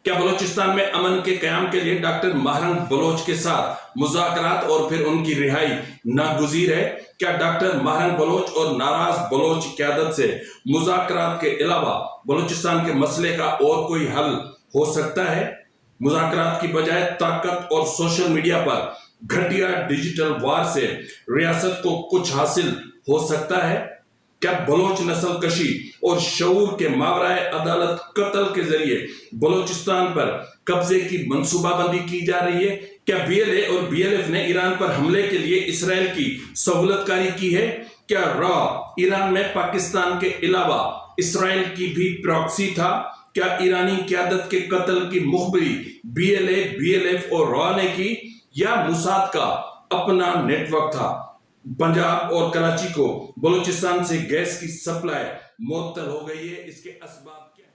کیا بلوچستان میں امن کے قیام کے لیے ڈاکٹر ماہرنگ بلوچ کے ساتھ مذاکرات اور پھر ان کی رہائی ناگزیر ہے؟ کیا ڈاکٹر ماہرنگ بلوچ اور ناراض بلوچ قیادت سے مذاکرات کے علاوہ بلوچستان کے مسئلے کا اور کوئی حل ہو سکتا ہے؟ مذاکرات کی بجائے طاقت اور سوشل میڈیا پر گھٹیا ڈیجیٹل وار سے ریاست کو کچھ حاصل ہو سکتا ہے؟ کیا بلوچ نسل کشی اور شعور کے ماورائے عدالت قتل کے ذریعے بلوچستان پر قبضے کی منصوبہ بندی کی جا رہی ہے؟ کیا بی ایل اے اور بی ایل ایف نے ایران پر حملے کے لیے اسرائیل کی سہولت کاری کی ہے؟ کیا را ایران میں پاکستان کے علاوہ اسرائیل کی بھی پراکسی تھا؟ کیا ایرانی قیادت کے قتل کی مخبری B L A, B L F اور را نے کی، یا موساد کا اپنا نیٹ ورک تھا؟ پنجاب اور کراچی کو بلوچستان سے گیس کی سپلائی معطل ہو گئی ہے، اس کے اسباب کیا ہیں؟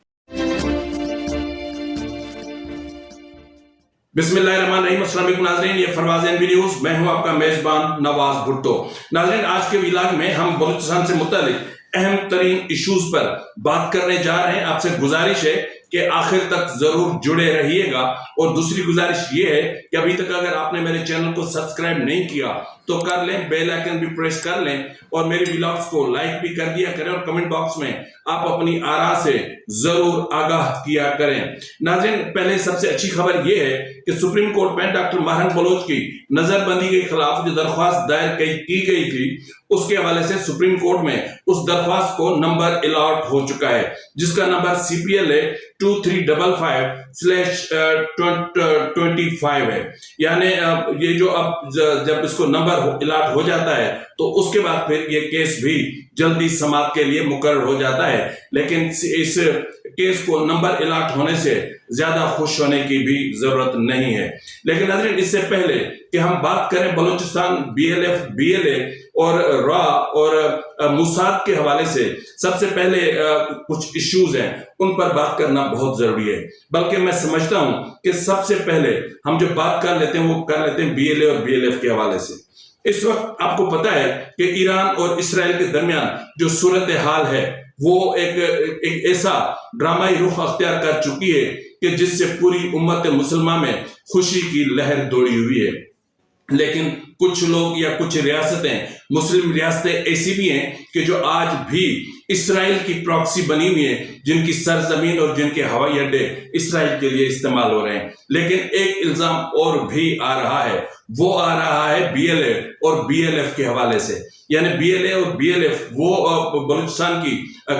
بسم اللہ الرحمن الرحیم، السلام علیکم ناظرین، یہ فرواز این بی نیوز، میں ہوں آپ کا میزبان نواز بھٹو۔ ناظرین، آج کے ویلاگ میں ہم بلوچستان سے متعلق اہم ترین ایشوز پر بات کرنے جا رہے ہیں۔ آپ سے گزارش ہے کہ آخر تک ضرور جڑے رہیے گا، اور دوسری گزارش یہ ہے کہ ابھی تک اگر آپ نے میرے چینل کو سبسکرائب نہیں کیا تو کر لیں، بیل آئیکن بھی پریس کر لیں، اور میرے ویلاگز کو لائک بھی کر دیا کریں، اور کمنٹ باکس میں آپ اپنی آراء سے ضرور آگاہ کیا کریں۔ ناظرین، پہلے سب سے اچھی خبر یہ ہے کہ سپریم کورٹ میں ڈاکٹر ماہرنگ بلوچ کی نظر بندی کے خلاف جو درخواست دائر کی گئی تھی، اس کے حوالے سے سپریم کورٹ میں اس درخواست کو نمبر الاٹ ہو چکا ہے، جس کا نمبر CPLA 2355/25 ہے۔ یعنی یہ جو اب جب اس کو نمبر الاٹ ہو جاتا ہے تو اس کے بعد پھر یہ کیس بھی جلدی سماعت کے لیے مقرر ہو جاتا ہے، لیکن اس کیس کو نمبر الاٹ ہونے سے زیادہ خوش ہونے کی بھی ضرورت نہیں ہے۔ لیکن ناظرین، اس سے پہلے کہ ہم بات کریں Balochistan B L F, B L A اور را اور موساد کے حوالے سے، سب سے پہلے کچھ ایشوز ہیں، ان پر بات کرنا بہت ضروری ہے۔ بلکہ میں سمجھتا ہوں کہ سب سے پہلے ہم جو بات کر لیتے ہیں وہ کر لیتے ہیں بی ایل اے اور بی ایل ایف کے حوالے سے۔ اس وقت آپ کو پتا ہے کہ ایران اور اسرائیل کے درمیان جو صورتحال ہے وہ ایک ایسا ڈرامائی رخ اختیار کر چکی ہے کہ جس سے پوری امت مسلمہ میں خوشی کی لہر دوڑی ہوئی ہے۔ لیکن کچھ لوگ یا کچھ ریاستیں، مسلم ریاستیں ایسی بھی ہیں کہ جو آج بھی اسرائیل کی پراکسی بنی ہوئی ہیں، جن کی سرزمین اور جن کے ہوائی اڈے اسرائیل کے لیے استعمال ہو رہے ہیں۔ لیکن ایک الزام اور بھی آ رہا ہے، وہ آ رہا ہے بی ایل اے اور بی ایل ایف کے حوالے سے۔ یعنی بی ایل اے اور بی ایل ایف وہ بلوچستان کی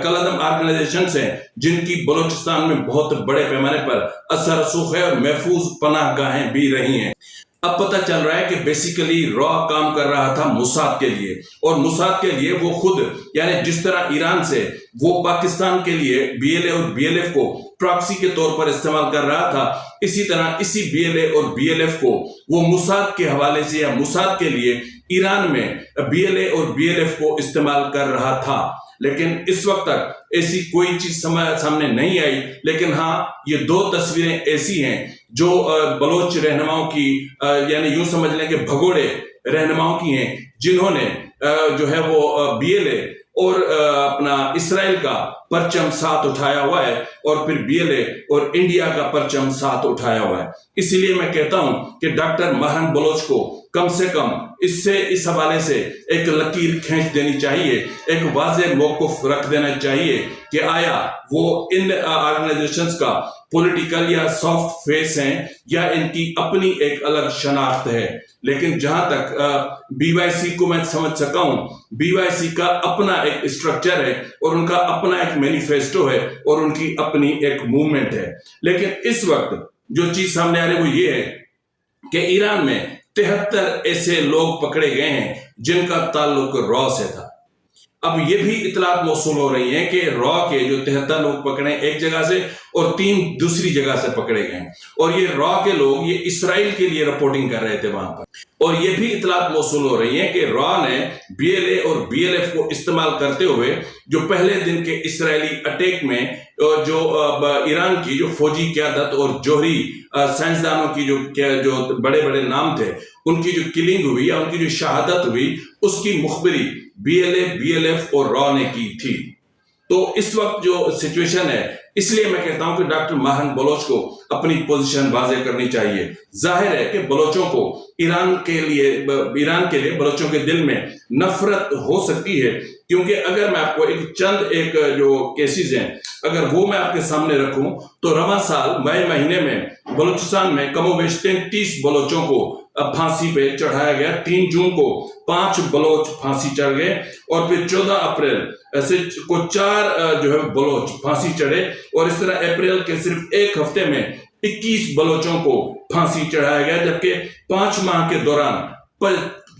کالعدم آرگنائزیشنز ہیں جن کی بلوچستان میں بہت بڑے پیمانے پر اثر رسوخ ہے اور محفوظ پناہ گاہیں بھی رہی ہیں۔ اب پتہ چل رہا ہے کہ بیسیکلی را کام کر رہا تھا موساد کے لیے، اور موساد کے لیے وہ خود، یعنی جس طرح ایران سے وہ پاکستان کے لیے بی ایل اے اور بی ایل ایف کو پراکسی کے طور پر استعمال کر رہا تھا، اسی طرح اسی بی ایل اے اور بی ایل ایف کو وہ موساد کے حوالے سے یا موساد کے لیے ایران میں بی ایل اے اور بی ایل ایف کو استعمال کر رہا تھا۔ لیکن اس وقت تک ایسی کوئی چیز سامنے نہیں آئی، لیکن ہاں یہ دو تصویریں ایسی ہیں جو بلوچ رہنماؤں کی، یعنی یوں سمجھ لیں کہ بھگوڑے رہنماؤں کی ہیں، جنہوں نے جو ہے وہ بی ایل اے اور اپنا اسرائیل کا پرچم ساتھ اٹھایا ہوا ہے، اور پھر بی ایل اے اور انڈیا کا پرچم ساتھ اٹھایا ہوا ہے۔ اسی لیے میں کہتا ہوں کہ ڈاکٹر ماہرنگ بلوچ کو کم سے کم اس حوالے سے ایک لکیر کھینچ دینی چاہیے، ایک واضح موقف رکھ دینا چاہیے کہ آیا وہ ان آرگنائزیشنز کا پولیٹیکل یا سافٹ فیس ہیں، یا ان کی اپنی ایک الگ شناخت ہے۔ لیکن جہاں تک بی وائی سی کو میں سمجھ سکا ہوں، بی وائی سی کا اپنا ایک اسٹرکچر ہے، اور ان کا اپنا ایک مینیفیسٹو ہے، اور ان کی اپنی ایک موومنٹ ہے۔ لیکن اس وقت جو چیز سامنے آ رہی ہے وہ یہ ہے کہ ایران میں 73 ایسے لوگ پکڑے گئے ہیں جن کا تعلق را سے تھا۔ اب یہ بھی اطلاعات موصول ہو رہی ہیں کہ را کے جو 73 لوگ پکڑے ایک جگہ سے اور 3 دوسری جگہ سے پکڑے گئے ہیں، اور یہ را کے لوگ یہ اسرائیل کے لیے رپورٹنگ کر رہے تھے وہاں پر۔ اور یہ بھی اطلاعات موصول ہو رہی ہیں کہ را نے بی ایل اے اور بی ایل ایف کو استعمال کرتے ہوئے جو پہلے دن کے اسرائیلی اٹیک میں جو ایران کی جو فوجی قیادت اور جوہری سائنسدانوں کی جو بڑے بڑے نام تھے، ان کی جو کلنگ ہوئی یا ان کی جو شہادت ہوئی، اس کی مخبری B L A, B L F اور را نے کی تھی۔ تو اس وقت جو سچویشن ہے، اس لیے میں کہتا ہوں کہ ڈاکٹر ماہرنگ بلوچ کو اپنی پوزیشن واضح کرنی چاہیے۔ ظاہر ہے کہ بلوچوں کو ایران کے لیے بلوچوں کے دل میں نفرت ہو سکتی ہے، کیونکہ اگر میں آپ کو ایک جو کیسز ہیں اگر وہ میں آپ کے سامنے رکھوں تو رواں سال مئی مہینے میں بلوچستان میں کم و بیش 33 بلوچوں کو پھانسی پہ چڑھایا گیا۔ 3 جون کو 5 بلوچ پھانسی چڑھ گئے، اور پھر 14 اپریل ایسے کو 4 جو ہے بلوچ پھانسی چڑھے، اور اس طرح اپریل کے صرف ایک ہفتے میں 21 بلوچوں کو پھانسی چڑھایا گیا، جبکہ 5 ماہ کے دوران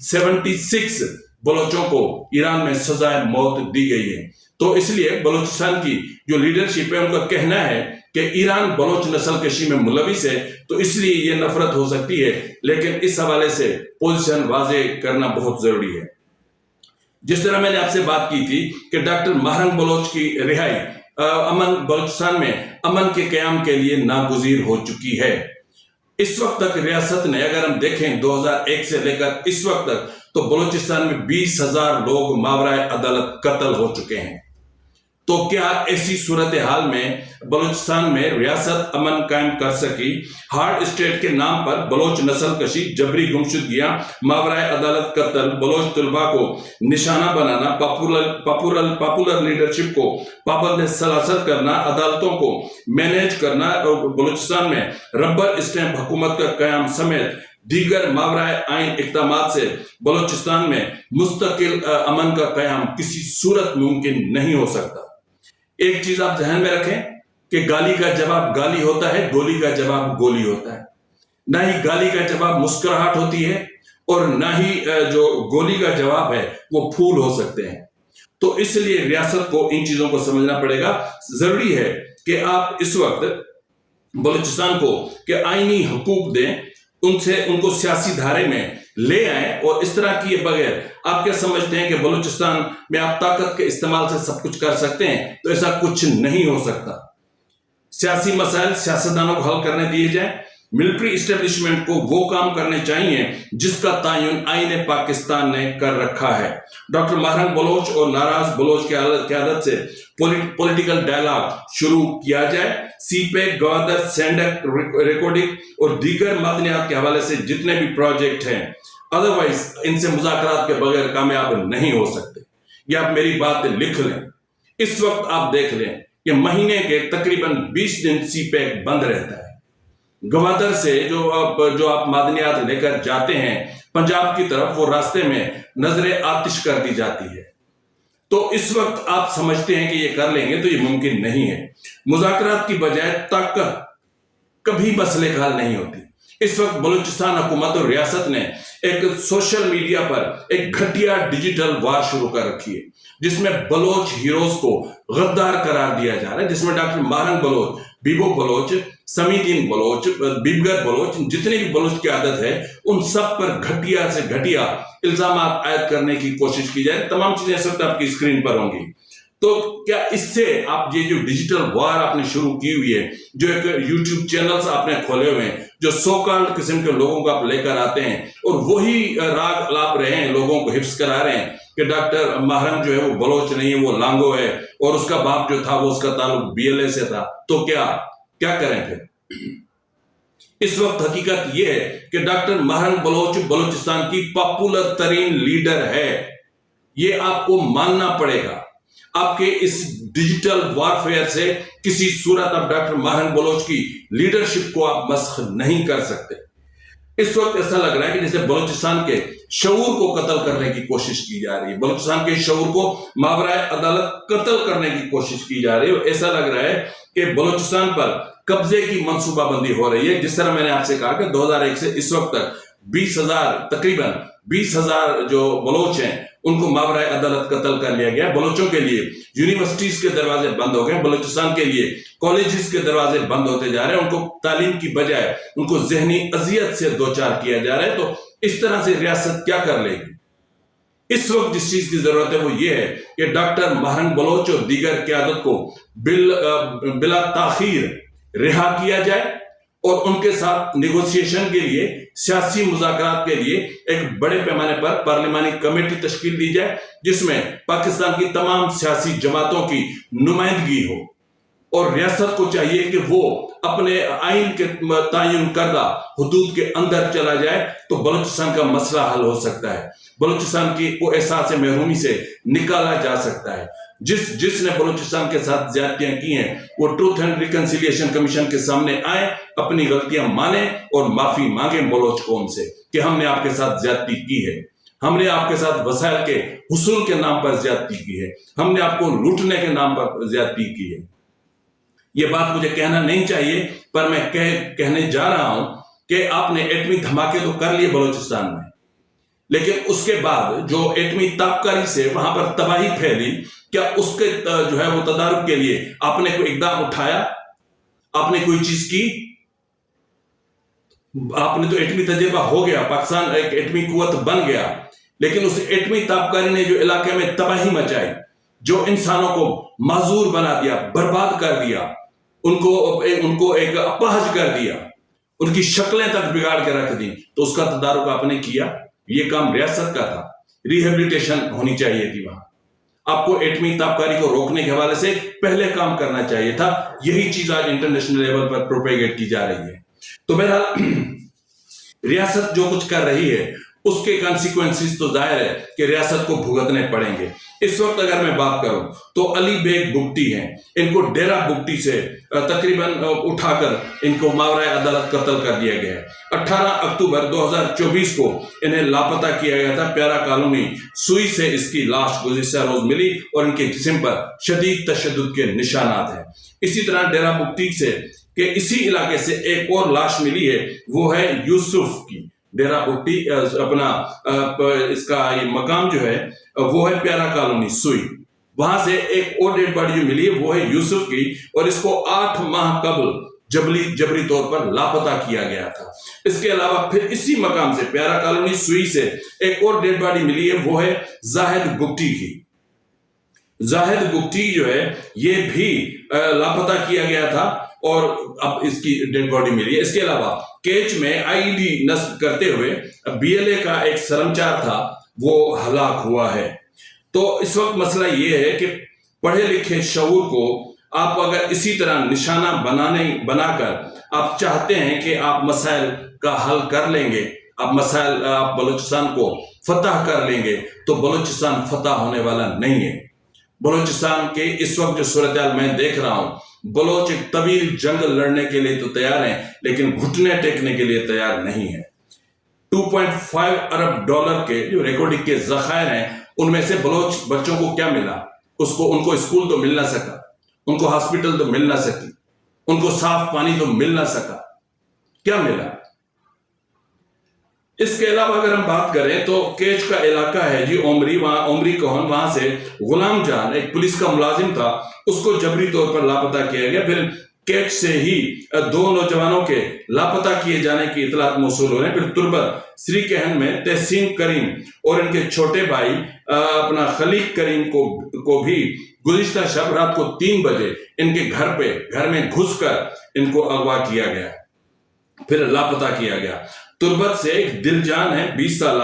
76 بلوچوں کو ایران میں سزائے موت دی گئی ہے۔ تو اس لیے بلوچستان کی جو لیڈرشپ ہے ان کا کہنا ہے کہ ایران بلوچ نسل کشی میں ملوث ہے، تو اس لیے یہ نفرت ہو سکتی ہے، لیکن اس حوالے سے پوزیشن واضح کرنا بہت ضروری ہے۔ جس طرح میں نے آپ سے بات کی تھی کہ ڈاکٹر ماہرنگ بلوچ کی رہائی بلوچستان میں امن کے قیام کے لیے ناگزیر ہو چکی ہے۔ اس وقت تک ریاست نے، اگر ہم دیکھیں 2001 سے لے کر اس وقت تک، تو بلوچستان میں 20,000 لوگ ماورائے عدالت قتل ہو چکے ہیں۔ تو کیا ایسی صورتحال میں بلوچستان میں ریاست امن قائم کر سکی؟ ہارڈ اسٹیٹ کے نام پر بلوچ نسل کشی، جبری گمشدگیاں، ماورائے عدالت قتل، بلوچ طلباء کو نشانہ بنانا، پاپولر لیڈرشپ کو پابند سلاسل کرنا، عدالتوں کو مینیج کرنا، اور بلوچستان میں ربر اسٹیمپ حکومت کا قیام سمیت دیگر ماورائے آئین اقدامات سے بلوچستان میں مستقل امن کا قیام کسی صورت ممکن نہیں ہو سکتا۔ ایک چیز آپ ذہن میں رکھیں کہ گالی کا جواب گالی ہوتا ہے، گولی کا جواب گولی ہوتا ہے۔ نہ ہی گالی کا جواب مسکراہٹ ہوتی ہے، اور نہ ہی جو گولی کا جواب ہے وہ پھول ہو سکتے ہیں۔ تو اس لیے ریاست کو ان چیزوں کو سمجھنا پڑے گا۔ ضروری ہے کہ آپ اس وقت بلوچستان کو کہ آئینی حقوق دیں، ان کو سیاسی دھارے میں لے آئیں، اور اس طرح کیے بغیر آپ کیا سمجھتے ہیں کہ بلوچستان میں آپ طاقت کے استعمال سے سب کچھ کر سکتے ہیں؟ تو ایسا کچھ نہیں ہو سکتا۔ سیاسی مسائل سیاستدانوں کو حل کرنے دیے جائیں۔ ملٹری اسٹیبلشمنٹ کو وہ کام کرنے چاہیے جس کا تعین آئین پاکستان نے کر رکھا ہے۔ ڈاکٹر ماہرنگ بلوچ اور ناراض بلوچ کی قیادت سے پولیٹیکل ڈائلاگ شروع کیا جائے۔ سی پیک، گوادر، سینڈک ریکارڈنگ اور دیگر معدنیات کے حوالے سے جتنے بھی پروجیکٹ ہیں، ادروائز ان سے مذاکرات کے بغیر کامیاب نہیں ہو سکتے۔ یہ آپ میری بات لکھ لیں۔ اس وقت آپ دیکھ لیں کہ مہینے کے تقریباً 20 دن سی پیک بند رہتا ہے۔ گوادر سے جو آپ معدنیات لے کر جاتے ہیں پنجاب کی طرف، وہ راستے میں نظر آتش کر دی جاتی ہے۔ تو اس وقت آپ سمجھتے ہیں کہ یہ کر لیں گے، تو یہ ممکن نہیں ہے۔ مذاکرات کی بجائے طاقت کبھی مسئلے کا حل نہیں ہوتی۔ اس وقت بلوچستان حکومت اور ریاست نے ایک سوشل میڈیا پر ایک گھٹیا ڈیجیٹل وار شروع کر رکھی ہے، جس میں بلوچ ہیروز کو غدار قرار دیا جا رہا ہے، جس میں ڈاکٹر ماہرنگ بلوچ، بیبو بلوچ، سمیدین بلوچ، بیبگر بلوچ، جتنے بھی بلوچ کی عادت ہے ان سب پر گھٹیا سے گھٹیا الزامات عائد کرنے کی کوشش کی جائے۔ تمام چیزیں اس وقت آپ کی اسکرین پر ہوں گی۔ تو کیا اس سے آپ یہ جو ڈیجیٹل وار آپ نے شروع کی ہوئی ہے، جو ایک یوٹیوب چینلز آپ نے کھولے ہوئے ہیں، جو سو کالڈ قسم کے لوگوں کو آپ لے کر آتے ہیں اور وہی راگ الاپ رہے ہیں، لوگوں کو حفظ کرا رہے ہیں کہ ڈاکٹر ماہرنگ جو ہے وہ بلوچ نہیں ہے، وہ لانگو ہے، اور اس کا باپ جو تھا وہ اس کا تعلق BLA سے تھا، تو کیا کریں پھر؟ اس وقت حقیقت یہ ہے کہ ڈاکٹر ماہرنگ بلوچ بلوچستان کی پاپولر ترین لیڈر ہے۔ یہ آپ کو ماننا پڑے گا۔ آپ کے اس ڈیجیٹل وارفیئر سے کسی صورت آپ ڈاکٹر ماہرنگ بلوچ کی لیڈرشپ کو آپ مسخ نہیں کر سکتے۔ اس وقت ایسا لگ رہا ہے کہ جیسے بلوچستان کے شعور کو قتل کرنے کی کوشش کی جا رہی ہے، بلوچستان کے شعور کو ماورائے عدالت قتل کرنے کی کوشش کی جا رہی ہے، اور ایسا لگ رہا ہے کہ بلوچستان پر قبضے کی منصوبہ بندی ہو رہی ہے۔ جس طرح میں نے آپ سے کہا کہ 2001 سے اس وقت تک تقریباً 20,000 جو بلوچ ہیں ان کو ماورائے عدالت قتل کر لیا گیا۔ بلوچوں کے لیے یونیورسٹیز کے دروازے بند ہو گئے، بلوچستان کے لیے کالجز کے دروازے بند ہوتے جا رہے ہیں، ان کو تعلیم کی بجائے ان کو ذہنی اذیت سے دوچار کیا جا رہا ہے۔ تو اس طرح سے ریاست کیا کر لے گی؟ اس وقت جس چیز کی ضرورت ہے وہ یہ ہے کہ ڈاکٹر ماہرنگ بلوچ اور دیگر قیادت کو بلا تاخیر رہا کیا جائے، اور ان کے ساتھ نیگوسیشن کے لیے، سیاسی مذاکرات کے لیے ایک بڑے پیمانے پر پارلیمانی کمیٹی تشکیل دی جائے جس میں پاکستان کی تمام سیاسی جماعتوں کی نمائندگی ہو، اور ریاست کو چاہیے کہ وہ اپنے آئین کے تعین کردہ حدود کے اندر چلا جائے، تو بلوچستان کا مسئلہ حل ہو سکتا ہے، بلوچستان کی وہ احساس محرومی سے نکالا جا سکتا ہے۔ جس نے بلوچستان کے ساتھ زیادتیاں کی ہیں وہ ٹروتھ اینڈ ریکنسیلیشن کمیشن کے سامنے آئیں، اپنی غلطیاں مانیں اور معافی مانگیں بلوچ قوم سے کہ ہم نے آپ کے ساتھ زیادتی کی ہے، ہم نے آپ کے ساتھ وسائل کے حصول کے نام پر زیادتی کی ہے، ہم نے آپ کو لوٹنے کے نام پر زیادتی کی ہے۔ یہ بات مجھے کہنا نہیں چاہیے، پر میں کہنے جا رہا ہوں کہ آپ نے ایٹمی دھماکے تو کر لیے بلوچستان میں، لیکن اس کے بعد جو ایٹمی تابکاری سے وہاں پر تباہی پھیلی، کیا اس کے جو ہے وہ تدارک کے لیے آپ نے کوئی اقدام اٹھایا؟ آپ نے کوئی چیز کی؟ آپ نے تو ایٹمی تجربہ ہو گیا، پاکستان ایک ایٹمی قوت بن گیا، لیکن اس ایٹمی تابکاری نے جو علاقے میں تباہی مچائی، جو انسانوں کو معذور بنا دیا، برباد کر دیا، ان کو ایک اپاہج کر دیا، ان کی شکلیں تک بگاڑ کے رکھ دی، تو اس کا تدارک آپ نے کیا؟ یہ کام ریاست کا تھا، ریہیبلیٹیشن ہونی چاہیے تھی وہاں۔ آپ کو ایٹمی تابکاری کو روکنے کے حوالے سے پہلے کام کرنا چاہیے تھا۔ یہی چیز آج انٹرنیشنل لیول پر پروپیگیٹ کی جا رہی ہے۔ تو بہرحال ریاست جو کچھ کر رہی ہے اس کے کانسیکوینسز تو ظاہر ہے کہ ریاست کو بھگتنے پڑیں گے۔ اس وقت اگر میں بات کروں تو علی بیگ بگٹی ہیں، ان کو ڈیرہ بگٹی سے تقریباً اٹھا کر ان کو ماورائے عدالت قتل کر دیا گیا ہے۔ 18 اکتوبر 2024 کو انہیں لاپتہ کیا گیا تھا۔ پیارا کالونی سوئی سے اس کی لاش گزشتہ روز ملی اور ان کے جسم پر شدید تشدد کے نشانات ہیں۔ اسی طرح ڈیرہ بگٹی سے کہ اسی علاقے سے ایک اور لاش ملی ہے، وہ ہے یوسف کی۔ ڈیرہ بگٹی اپنا اس کا یہ مقام جو ہے وہ ہے پیارا کالونی سوئی، وہاں سے ایک اور ڈیڈ باڈی جو ملی ہے وہ ہے یوسف کی، اور اس کو 8 ماہ قبل جبری طور پر لاپتہ کیا گیا تھا۔ اس کے علاوہ پھر اسی مقام سے پیارا کالونی سوئی سے ایک اور ڈیڈ باڈی ملی ہے، وہ ہے زاہد بگٹی کی۔ زاہد بگٹی جو ہے یہ بھی لاپتہ کیا گیا تھا اور اب اس کی ڈیڈ باڈی ملی ہے۔ اس کے علاوہ کیچ میں آئی ڈی نصب کرتے ہوئے BLA کا ایک سرمچار تھا، وہ ہلاک ہوا ہے۔ تو اس وقت مسئلہ یہ ہے کہ پڑھے لکھے شعور کو آپ اگر اسی طرح نشانہ بنا کر آپ چاہتے ہیں کہ آپ مسائل کا حل کر لیں گے، آپ بلوچستان کو فتح کر لیں گے، تو بلوچستان فتح ہونے والا نہیں ہے۔ بلوچستان کے اس وقت جو صورتحال میں دیکھ رہا ہوں، بلوچ ایک طویل جنگ لڑنے کے لیے تو تیار ہیں لیکن گھٹنے ٹیکنے کے لیے تیار نہیں ہیں۔ 2.5 ارب ڈالر کے جو ریکارڈنگ کے ذخائر ہیں، ان میں سے بلوچ بچوں کو کیا ملا؟ ان کو اسکول تو مل نہ سکا، ان کو ہاسپٹل تو مل نہ سکی، ان کو صاف پانی تو مل نہ سکا، کیا ملا؟ اس کے علاوہ اگر ہم بات کریں تو کیچ کا علاقہ ہے جی عمری کوہن، وہاں سے غلام جان ایک پولیس کا ملازم تھا، اس کو جبری طور پر لاپتہ کیا گیا۔ پھر کیچ سے ہی 2 نوجوانوں کے لاپتہ کیے جانے کی اطلاعات موصول ہو رہے ہیں۔ پھر تربت سری کہن میں تحسین کریم اور ان کے چھوٹے بھائی اپنا خلیق کریم کو بھی گزشتہ شب رات کو 3 بجے ان کے گھر میں گھس کر ان کو اغوا کیا گیا، پھر لاپتہ کیا گیا۔ تربت سے ایک دل جان ہے 20 سالہ،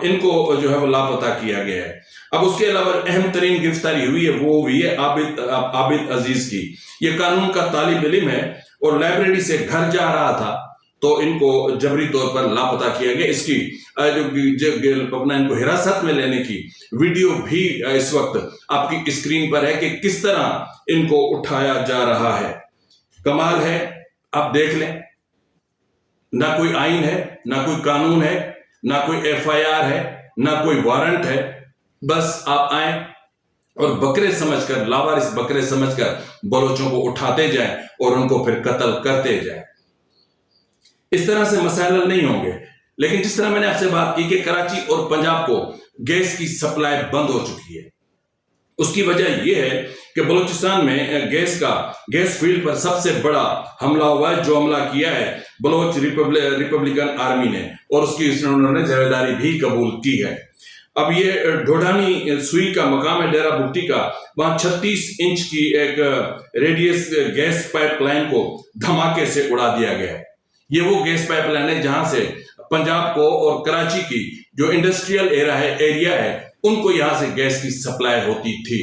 ان کو جو ہے وہ لاپتہ کیا گیا ہے۔ اب اس کے علاوہ اہم ترین گرفتاری ہوئی ہے، وہ ہوئی ہے عابد عزیز کی۔ یہ قانون کا طالب علم ہے اور لائبریری سے گھر جا رہا تھا تو ان کو جبری طور پر لاپتہ کیا گیا۔ اس کی اپنا ان کو حراست میں لینے کی ویڈیو بھی اس وقت آپ کی اسکرین پر ہے کہ کس طرح ان کو اٹھایا جا رہا ہے۔ کمال ہے، آپ دیکھ لیں، نہ کوئی آئین ہے، نہ کوئی قانون ہے، نہ کوئی FIR ہے، نہ کوئی وارنٹ ہے، بس آپ آئیں اور بکرے سمجھ کر، لاوارث بکرے سمجھ کر بلوچوں کو اٹھاتے جائیں اور ان کو پھر قتل کرتے جائیں۔ اس طرح سے مسائل حل نہیں ہوں گے۔ لیکن جس طرح میں نے آپ سے بات کی کہ کراچی اور پنجاب کو گیس کی سپلائی بند ہو چکی ہے، اس کی وجہ یہ ہے کہ بلوچستان میں گیس فیلڈ پر سب سے بڑا حملہ ہوا ہے، جو حملہ کیا ہے بلوچ ریپبلکن آرمی نے، اور اس کی انہوں نے ذمہ داری بھی قبول کی ہے۔ اب یہ ڈھوڈانی سوئی کا مقام ہے ڈیرہ بگٹی کا، وہاں 36 انچ کی ایک ریڈیس گیس پائپ لائن کو دھماکے سے اڑا دیا گیا ہے۔ یہ وہ گیس پائپ لائن ہے جہاں سے پنجاب کو اور کراچی کی جو انڈسٹریل ایریا ہے ان کو یہاں سے گیس کی سپلائی ہوتی تھی۔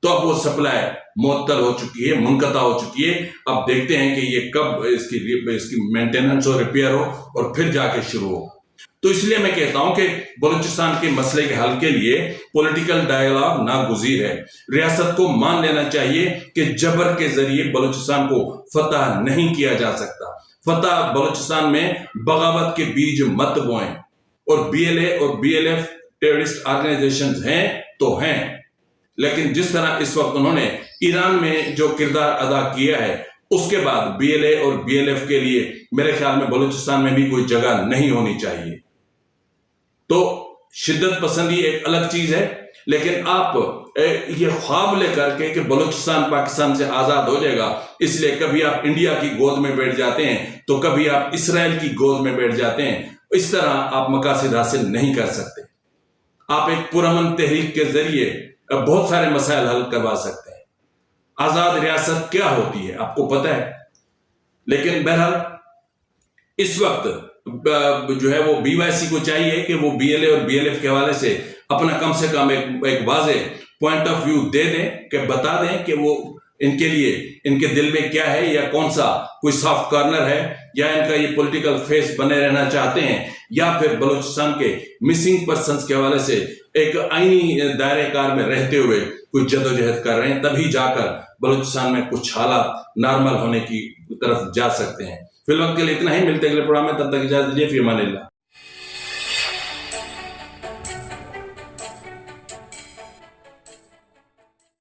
تو اب وہ سپلائی معطل ہو چکی ہے، منقطع ہو چکی ہے۔ اب دیکھتے ہیں کہ یہ کب اس کی مینٹیننس اور ریپیئر ہو اور پھر جا کے شروع ہو۔ تو اس لیے میں کہتا ہوں کہ بلوچستان کے مسئلے کے حل کے لیے پولیٹیکل ڈائیلاگ ناگزیر ہے۔ ریاست کو مان لینا چاہیے کہ جبر کے ذریعے بلوچستان کو فتح نہیں کیا جا سکتا۔ فتح بلوچستان میں بغاوت کے بیج مت بوئیں، اور بی ایل اے اور B L F terrorist organizations ہیں تو ہیں، لیکن جس طرح اس وقت انہوں نے ایران میں جو کردار ادا کیا ہے اس کے بعد بی ایل اے اور بی ایل ایف کے لیے میرے خیال میں بلوچستان میں بھی کوئی جگہ نہیں ہونی چاہیے۔ تو شدت پسندی ایک الگ چیز ہے، لیکن آپ یہ خواب لے کر کے کہ بلوچستان پاکستان سے آزاد ہو جائے گا، اس لیے کبھی آپ انڈیا کی گود میں بیٹھ جاتے ہیں تو کبھی آپ اسرائیل کی گود میں بیٹھ جاتے ہیں، اس طرح آپ مقاصد حاصل نہیں کر سکتے۔ آپ ایک پرامن تحریک کے ذریعے بہت سارے مسائل حل کروا سکتے ہیں۔ آزاد ریاست کیا ہوتی ہے آپ کو پتہ ہے، لیکن بہرحال اس وقت جو ہے وہ بی وائی سی کو چاہیے کہ وہ بی ایل اے اور بی ایل ایف کے حوالے سے اپنا کم سے کم ایک واضح پوائنٹ آف ویو دے دیں، کہ بتا دیں کہ وہ ان کے لیے ان کے دل میں کیا ہے، یا کون سا کوئی سافٹ کارنر ہے، یا ان کا یہ پولیٹیکل فیس بنے رہنا چاہتے ہیں، یا پھر بلوچستان کے مسنگ پرسنز کے حوالے سے ایک آئینی دائرہ کار میں رہتے ہوئے کوئی جدوجہد کر رہے ہیں، تبھی جا کر بلوچستان میں کچھ حالات نارمل ہونے کی طرف جا سکتے ہیں۔ فی الوقت کے لیے اتنا ہی، ملتے اگلے پروگرام میں، تب تک اجازت دیجیے، فی امان اللہ۔